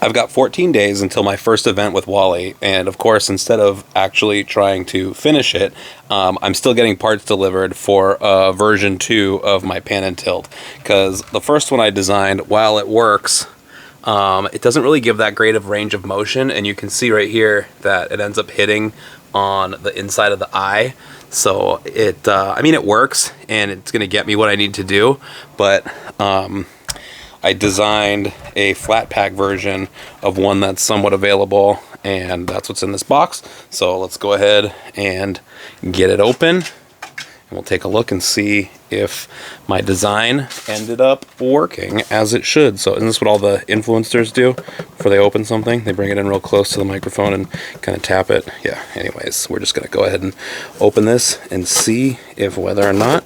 I've got 14 days until my first event with Wally, and of course, instead of actually trying to finish it, I'm still getting parts delivered for version 2 of my pan and tilt, because the first one I designed, while it works, it doesn't really give that great of range of motion, and you can see right here that it ends up hitting on the inside of the eye. So I mean, it works, and it's going to get me what I need to do, but I designed a flat pack version of one that's somewhat available, and that's what's in this box. So let's go ahead and get it open, and we'll take a look and see if my design ended up working as it should. So isn't this what all the influencers do before they open something? They bring it in real close to the microphone and kind of tap it. Yeah, anyways, we're just going to go ahead and open this and see if whether or not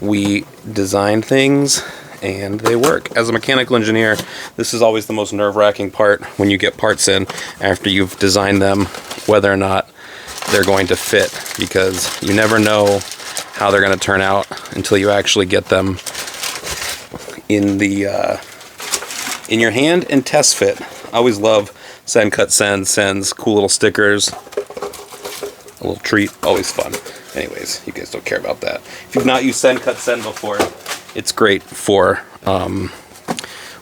we designed things and they work. As a mechanical engineer, this is always the most nerve-wracking part when you get parts in after you've designed them, whether or not they're going to fit, because you never know how they're going to turn out until you actually get them in the in your hand and test fit. I always love Send Cut Send sends cool little stickers. A little treat, always fun. Anyways, you guys don't care about that. If you've not used Send Cut Send before, it's great for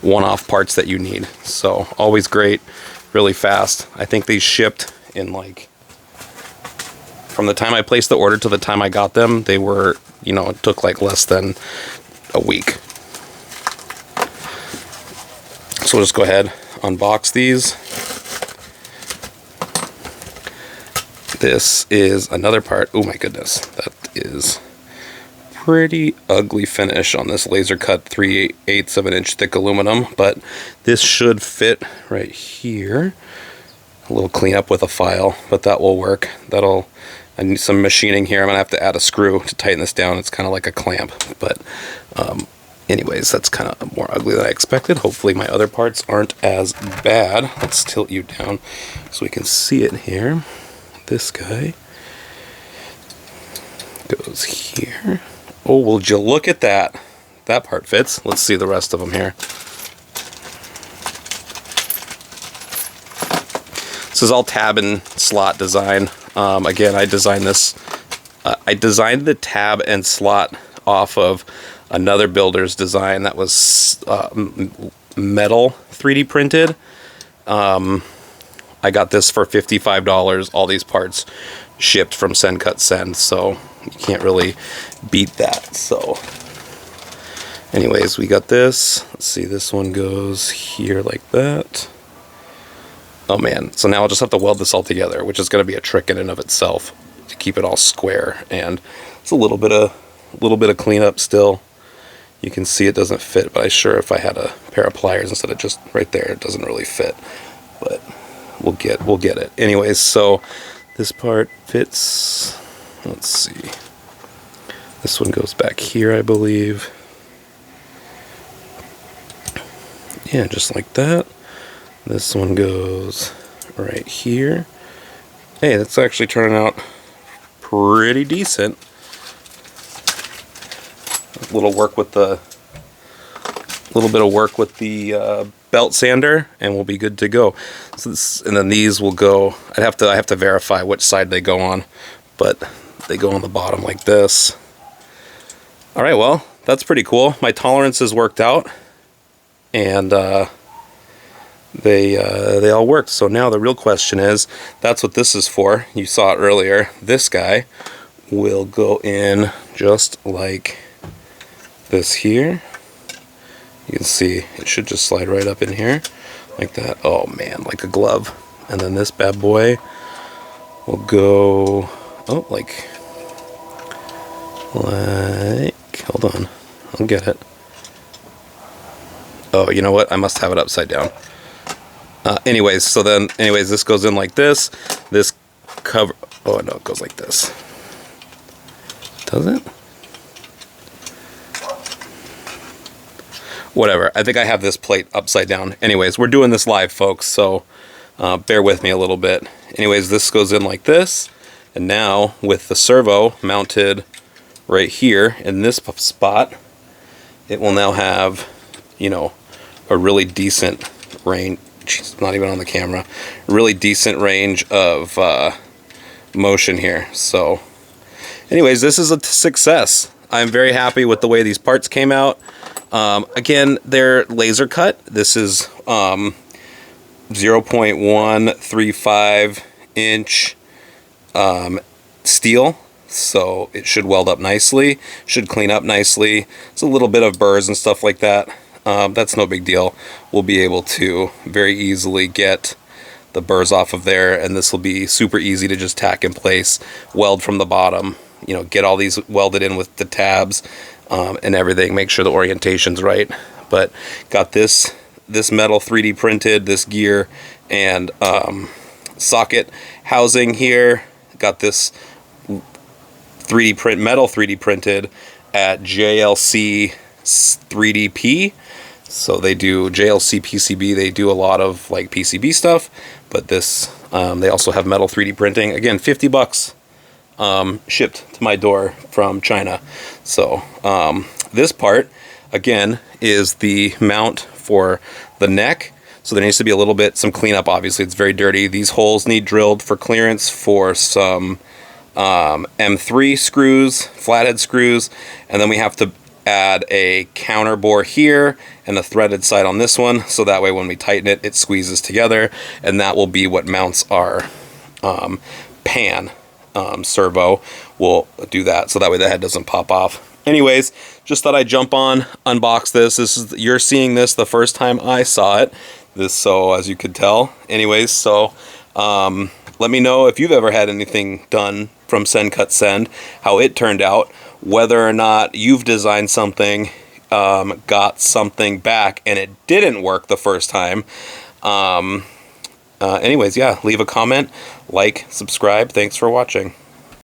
one-off parts that you need. So always great, really fast. I think these shipped in like, from the time I placed the order to the time I got them, they were, you know, it took like less than a week. So we'll just go ahead, unbox these. This is another part. Oh my goodness, that is pretty ugly finish on this laser cut 3/8 of an inch thick aluminum, but this should fit right here. A little cleanup with a file, but that will work. I need some machining here. I'm gonna have to add a screw to tighten this down. It's kind of like a clamp, but anyways, that's kind of more ugly than I expected. Hopefully my other parts aren't as bad. Let's tilt you down so we can see it here. This guy goes here. Oh, would you look at that? That part fits. Let's see the rest of them here. This is all tab and slot design. Again, I designed this. I designed the tab and slot off of another builder's design that was metal 3D printed. I got this for $55. All these parts shipped from Send Cut Send, so you can't really beat that. So anyways, we got this. Let's see, this one goes here like that. Oh man, so now I'll just have to weld this all together, which is going to be a trick in and of itself to keep it all square, and it's a little bit of cleanup still. You can see it doesn't fit, but if I had a pair of pliers instead of just right there, it doesn't really fit, but we'll get it. Anyways, so this part fits. Let's see. This one goes back here, I believe. Yeah, just like that. This one goes right here. Hey, that's actually turning out pretty decent. A little bit of work with the belt sander, and we'll be good to go. So and then these will go. I have to verify which side they go on, but they go on the bottom like this. All right, well, that's pretty cool. My tolerances worked out, and they all worked. So now the real question is, that's what this is for. You saw it earlier. This guy will go in just like this here. You can see it should just slide right up in here like that. Oh man, like a glove. And then this bad boy will go, oh, like, hold on, I'll get it. Oh, you know what? I must have it upside down. Anyways, this goes in like this. This cover, oh no, it goes like this. Does it? Whatever, I think I have this plate upside down. Anyways, we're doing this live, folks, so bear with me a little bit. Anyways, this goes in like this, and now with the servo mounted right here in this spot, it will now have, you know, a really decent It's not even on the camera. Really decent range of motion here. So anyways, this is a success. I'm very happy with the way these parts came out. Again, they're laser cut. This is 0.135 inch steel, so it should weld up nicely, should clean up nicely. It's a little bit of burrs and stuff like that. That's no big deal. We'll be able to very easily get the burrs off of there, and this will be super easy to just tack in place, weld from the bottom, you know, get all these welded in with the tabs and everything, make sure the orientation's right. But got this metal 3D printed, this gear and socket housing here. Got this 3D print, metal 3D printed at JLC 3DP. So they do JLC PCB, they do a lot of like PCB stuff, but this, they also have metal 3D printing. Again, 50 bucks shipped to my door from China. So this part, again, is the mount for the neck. So there needs to be a little bit, some cleanup, obviously. It's very dirty. These holes need drilled for clearance for some M3 screws, flathead screws, and then we have to add a counter bore here and a threaded side on this one, so that way when we tighten it, it squeezes together, and that will be what mounts our pan. Servo will do that, so that way the head doesn't pop off. Anyways, just thought I'd jump on, unbox this. You're seeing this the first time I saw it. So as you could tell. Anyways, so let me know if you've ever had anything done from Send Cut Send, how it turned out, whether or not you've designed something, got something back and it didn't work the first time. Anyways, yeah, leave a comment, like, subscribe. Thanks for watching.